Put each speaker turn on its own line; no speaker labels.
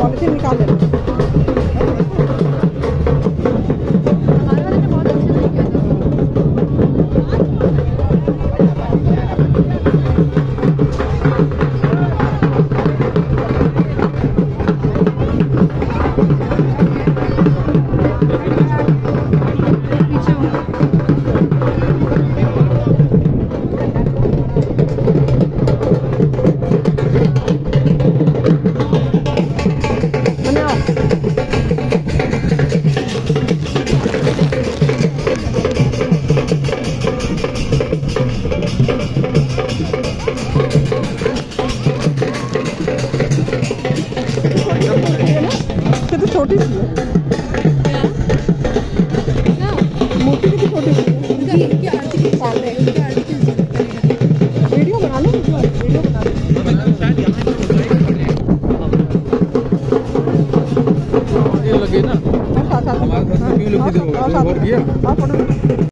Polythene निकाल लेना। तो छोटी सी है मूर्ति की छोटी सी है। वीडियो बना लो, वीडियो बना लो।
ये लगे ना हमारे साथ क्यों लोग